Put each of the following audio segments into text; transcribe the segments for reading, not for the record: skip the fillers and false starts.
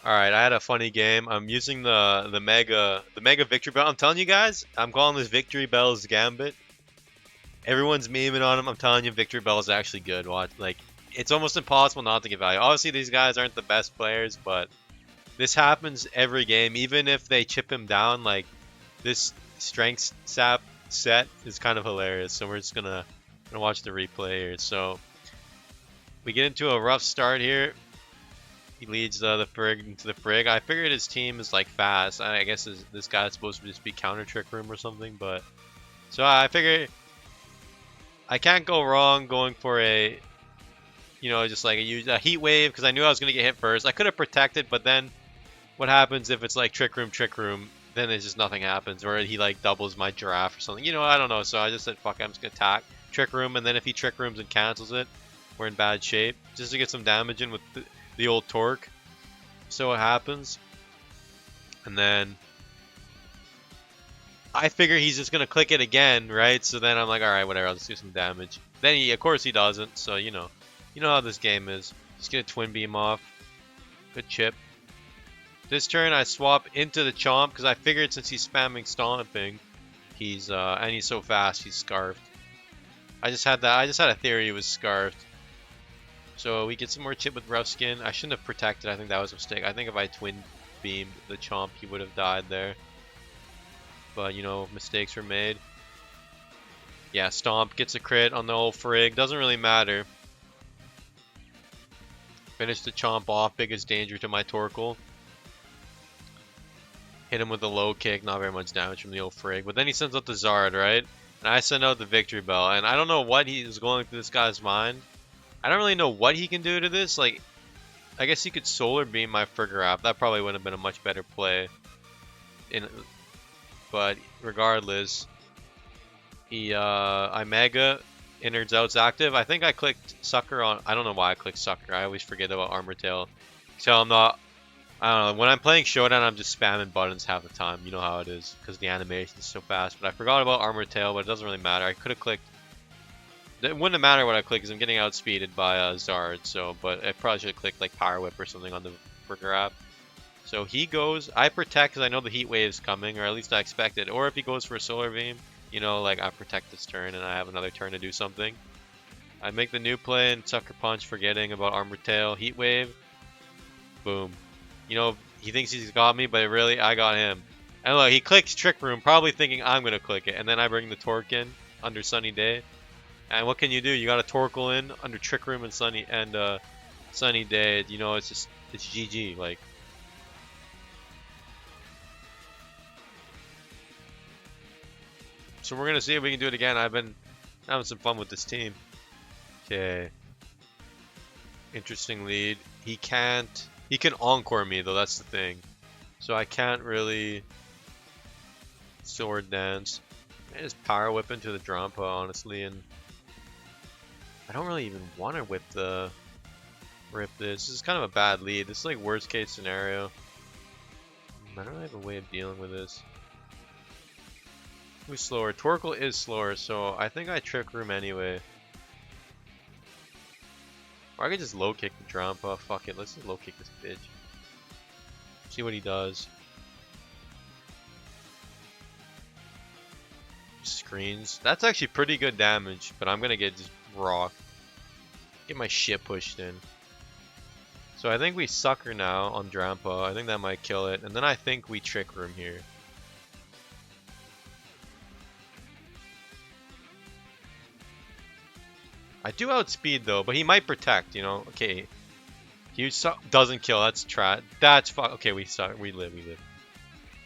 Alright, I had a funny game. I'm using the mega Victreebel. I'm telling you guys, I'm calling this Victreebel's Gambit. Everyone's memeing on him. I'm telling you, Victreebel is actually good. Watch, like, it's almost impossible not to get value. Obviously, these guys aren't the best players, but this happens every game. Even if they chip him down, like, this strength sap set is kind of hilarious. So we're just gonna watch the replay here. So we get into a rough start here. He leads the Frig into the Frig. I figured his team is like fast. I guess this guy's supposed to just be counter trick room or something, but so I figured I can't go wrong going for a, just like a heat wave because I knew I was gonna get hit first. I could have protected, but then what happens if it's like trick room? Then it's just nothing happens, or he like doubles my giraffe or something. I don't know. So I just said fuck, I'm just gonna attack trick room, and then if he trick rooms and cancels it, we're in bad shape. Just to get some damage in with the old torque. So it happens, and then I figure he's just gonna click it again, right? So then I'm like, all right, whatever, I'll just do some damage. Then of course, he doesn't. So you know how this game is. Just get a twin beam off. Good chip. This turn I swap into the chomp because I figured since he's spamming stomping, he's and he's so fast, he's scarfed. I just had a theory he was scarfed. So we get some more chip with rough skin. I shouldn't have protected. I think that was a mistake. I think if I twin beamed the chomp, he would have died there. But mistakes were made. Yeah, stomp gets a crit on the old Frig. Doesn't really matter. Finish the chomp off. Biggest danger to my Torkoal. Hit him with a low kick. Not very much damage from the old Frig. But then he sends out the Zard, right? And I send out the Victreebel. And I don't know what he's going through this guy's mind. I don't really know what he can do to this. Like, I guess he could Solar Beam my Frigorap. That probably would have been a much better play. But regardless, I Mega, innards out's active. I think I clicked Sucker on. I don't know why I clicked Sucker. I always forget about Armor Tail. So I'm not. I don't know. When I'm playing Showdown, I'm just spamming buttons half the time. You know how it is because the animation is so fast. But I forgot about Armor Tail, but it doesn't really matter. I could have clicked. It wouldn't matter what I click because I'm getting outspeeded by Zard. So, but I probably should have clicked like Power Whip or something on the Frigorap. So he goes. I protect because I know the Heat Wave is coming, or at least I expect it. Or if he goes for a Solar Beam, like I protect this turn and I have another turn to do something. I make the new play and Sucker Punch, forgetting about Armor Tail, Heat Wave. Boom. He thinks he's got me, but really I got him. And look, he clicks Trick Room, probably thinking I'm gonna click it, and then I bring the Torque in under Sunny Day. And what can you do? You got a Torkoal in under Trick Room and Sunny Day. It's GG. Like, so we're gonna see if we can do it again. I've been having some fun with this team. Okay. Interesting lead. He can Encore me though. That's the thing. So I can't really Sword Dance. I just Power Whip into the Drampa, honestly, and I don't really even want to rip this. This is kind of a bad lead. This is like worst case scenario. I don't really have a way of dealing with this. Who's slower? Torkoal is slower, so I think I Trick Room anyway. Or I could just low kick the Drampa. Fuck it, let's just low kick this bitch. See what he does. Screens. That's actually pretty good damage, but I'm gonna get just rock. Get my shit pushed in. So I think we Sucker now on Drampa. I think that might kill it. And then I think we Trick Room here. I do outspeed though, but he might protect, Okay. He doesn't kill. That's That's fuck. Okay, we live.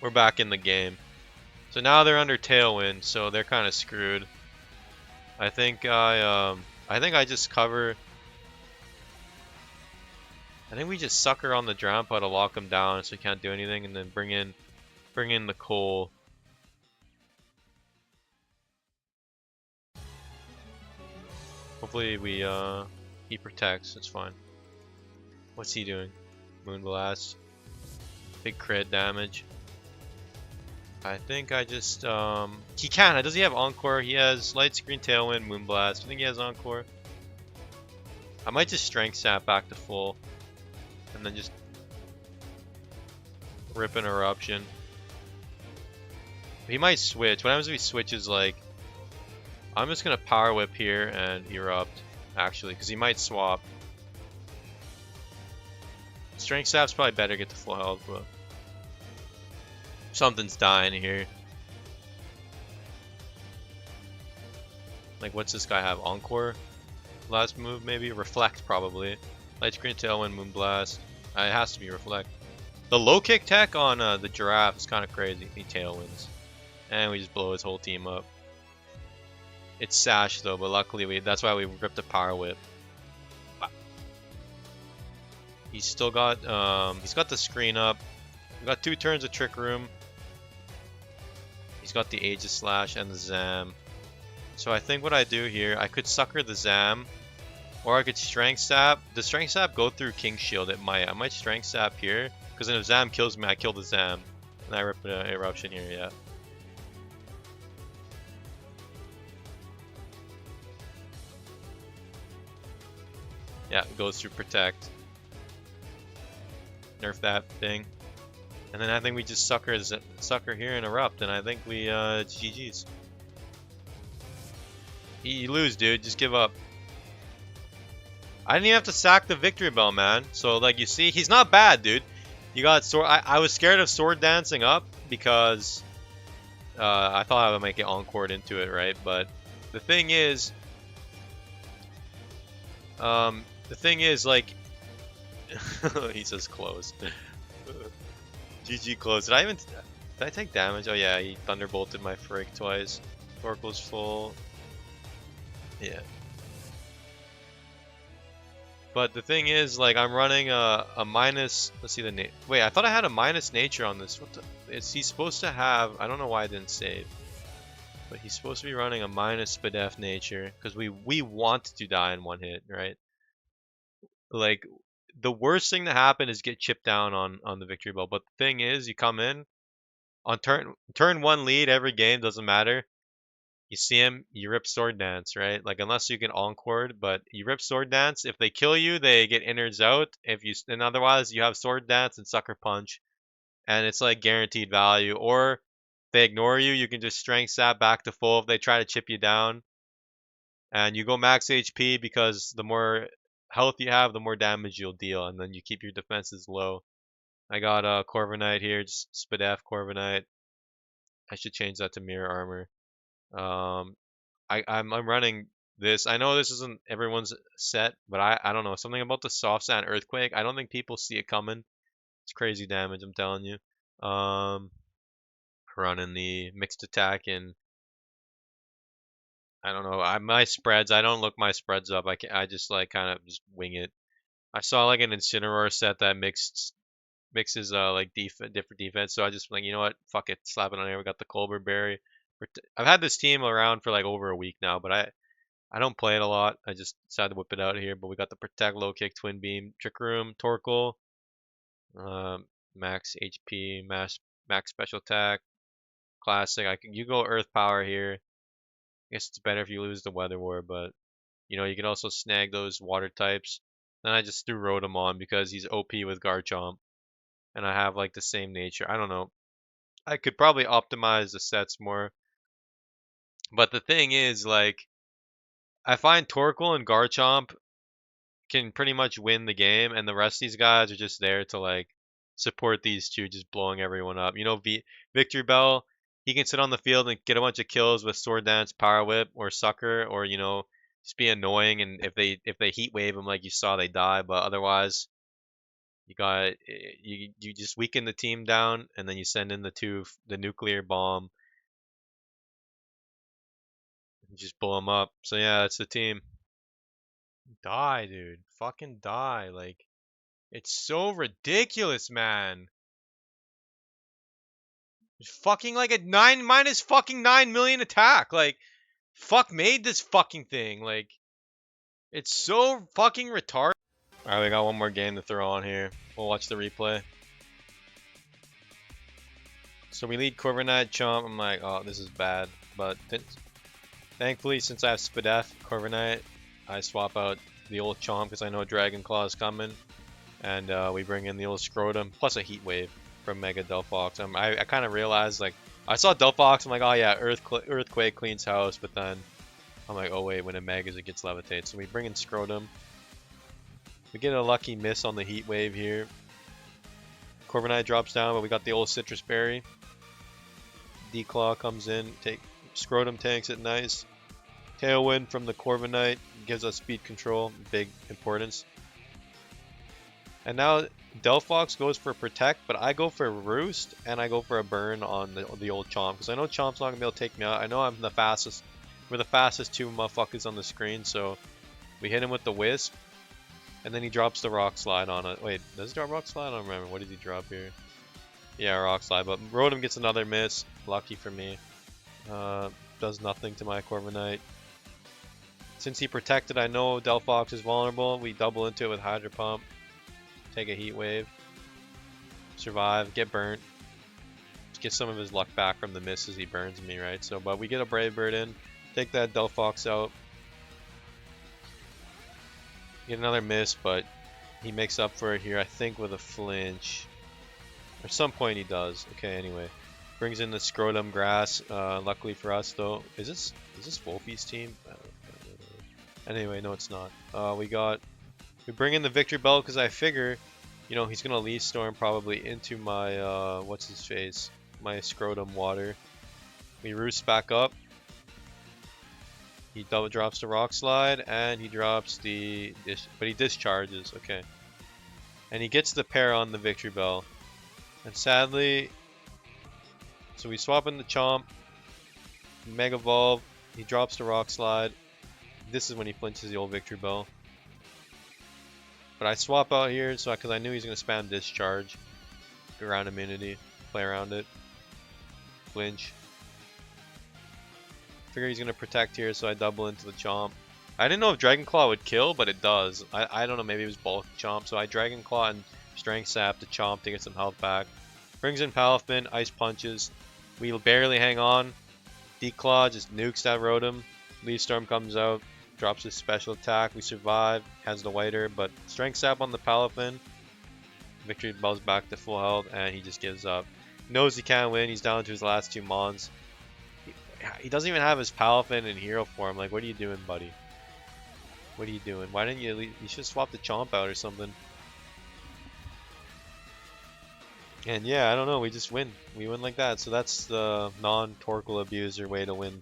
We're back in the game. So now they're under Tailwind, so they're kind of screwed. I think I just cover. I think we just Sucker on the Drampa to lock him down so he can't do anything, and then bring in the Cole. Hopefully he protects. It's fine. What's he doing? Moonblast. Big crit damage. I think I just he can. Does he have Encore? He has Light Screen, Tailwind, Moonblast. I think he has Encore. I might just Strength Sap back to full, and then just Rip an eruption. He might switch. What happens if he switches? Like, I'm just gonna power whip here and erupt. Actually, because he might swap. Strength Sap's probably better. Get to full health, but something's dying here. Like, what's this guy have? Encore? Last move, maybe? Reflect, probably. Light Screen, Tailwind, Moonblast. It has to be Reflect. The low kick tech on the Giraffe is kind of crazy. He Tailwinds. And we just blow his whole team up. It's Sash, though, but luckily that's why we ripped the Power Whip. He's still got, he's got the screen up. We got 2 turns of Trick Room. He's got the Aegis Slash and the Zam. So I think what I do here, I could sucker the Zam, or I could Strength Sap. Does Strength Sap go through King's Shield? It might. I might Strength Sap here, because then if Zam kills me, I kill the Zam. And I rip an Eruption here, yeah. Yeah, it goes through Protect. Nerf that thing. And then I think we just sucker here and Erupt, and I think we, GG's. You lose, dude. Just give up. I didn't even have to sack the Victreebel, man. So, like, you see, he's not bad, dude. You got sword. I was scared of sword dancing up because I thought I would make it encored into it, right? But the thing is, like, he says closed. GG closed. Did I take damage? Oh yeah, he thunderbolted my Frick twice. Torko's full. Yeah. But the thing is, like, I'm running a minus. Let's see the wait. I thought I had a minus nature on this. What the? He's supposed to have. I don't know why I didn't save. But he's supposed to be running a minus Spadef nature because we want to die in one hit, right? Like, the worst thing to happen is get chipped down on the Victreebel. But the thing is, you come in on turn 1 lead every game, doesn't matter. You see him, you rip Sword Dance, right? Like, unless you can Encore, but you rip Sword Dance. If they kill you, they get innards out. And otherwise, you have Sword Dance and Sucker Punch, and it's like guaranteed value. Or if they ignore you, you can just Strength Sap back to full if they try to chip you down. And you go max HP because the more health you have, the more damage you'll deal, and then you keep your defenses low. I got Corviknight here, just Spadef Corviknight. I should change that to Mirror Armor. I'm running this. I know this isn't everyone's set, but I don't know, something about the soft sand earthquake. I don't think people see it coming. It's crazy damage, I'm telling you. Running the mixed attack, and I don't know. My spreads. I don't look my spreads up. I just like kind of just wing it. I saw like an Incineroar set that mixes like different defense. So I just like, you know what? Fuck it, slap it on here. We got the Colbert Berry. I've had this team around for like over a week now, but I don't play it a lot. I just decided to whip it out here. But we got the Protect, Low Kick, Twin Beam, Trick Room, Torkoal, Max HP, Max Special Attack, Classic. You go Earth Power here. I guess it's better if you lose the Weather War, but you know you can also snag those Water types. Then I just threw Rotom on because he's OP with Garchomp, and I have like the same nature. I don't know. I could probably optimize the sets more. But the thing is, like, I find Torkoal and Garchomp can pretty much win the game, and the rest of these guys are just there to like support these two, just blowing everyone up. You know, Victreebel, he can sit on the field and get a bunch of kills with Sword Dance, Power Whip, or Sucker, or you know, just be annoying. And if they Heat Wave him like you saw, they die. But otherwise, you just weaken the team down, and then you send in the nuclear bomb, and just blow them up. So yeah, that's the team. Die, dude. Fucking die. Like, it's so ridiculous, man. Fucking like a 9 million attack. Like, fuck made this fucking thing. Like, it's so fucking retarded. Alright, we got one more game to throw on here. We'll watch the replay. So we lead Corviknight, Chomp. I'm like, oh, this is bad. But thankfully, since I have Spadef, Corviknight, I swap out the old Chomp because I know Dragon Claw is coming. And we bring in the old Scrotum, plus a Heat Wave. from Mega Delphox. I kind of realized, like, I saw Delphox, I'm like, oh yeah, Earthquake cleans house, but then I'm like, oh wait, when it Megas it gets Levitate. So we bring in Scrotum. We get a lucky miss on the Heat Wave here. Corviknight drops down, but we got the old Citrus Berry. D-Claw comes in, Scrotum tanks it nice. Tailwind from the Corviknight gives us speed control, big importance. And now Delphox goes for Protect, but I go for Roost, and I go for a burn on the old Chomp, because I know Chomp's not going to be able to take me out. I know I'm the fastest. We're the fastest two motherfuckers on the screen, so we hit him with the Wisp, and then he drops the Rock Slide on it. Wait, does he drop Rock Slide? I don't remember. What did he drop here? Yeah, Rock Slide, but Rotom gets another miss. Lucky for me. Does nothing to my Corviknight. Since he protected, I know Delphox is vulnerable. We double into it with Hydro Pump. Take a Heat Wave. Survive. Get burnt. Get some of his luck back from the misses he burns me, right? So, but we get a Brave Bird in. Take that Delphox out. Get another miss, but he makes up for it here, I think, with a flinch. At some point he does. Okay, anyway. Brings in the Scrotum Grass. Luckily for us, though. Is this Wolfie's team? Anyway, no, it's not. We bring in the Victreebel because I figure, you know, he's gonna Leaf Storm probably into my what's his face, my Scrotum Water. We Roost back up. He double drops the Rock Slide and he drops but he discharges. Okay, and he gets the pair on the Victreebel, and sadly, so we swap in the Chomp, Mega Evolve. He drops the Rock Slide. This is when he flinches the old Victreebel. But I swap out here so because I knew he's gonna spam Discharge around immunity, play around it, flinch. Figure he's gonna protect here, so I double into the Chomp. I didn't know if Dragon Claw would kill, but it does. I don't know, maybe it was bulk Chomp, so I Dragon Claw and Strength Sap the Chomp to get some health back. Brings in Palafin, Ice Punches. We barely hang on. D-Claw just nukes that Rotom. Leaf Storm comes out. Drops his special attack. We survive. Has the Whiter, but Strength Sap on the Palafin. Victreebel's back to full health, and he just gives up. Knows he can't win. He's down to his last two Mons. He doesn't even have his Palafin in hero form. Like, what are you doing, buddy? What are you doing? Why didn't you? You should swap the Chomp out or something. And yeah, I don't know. We just win. We win like that. So that's the non-Torkoal abuser way to win.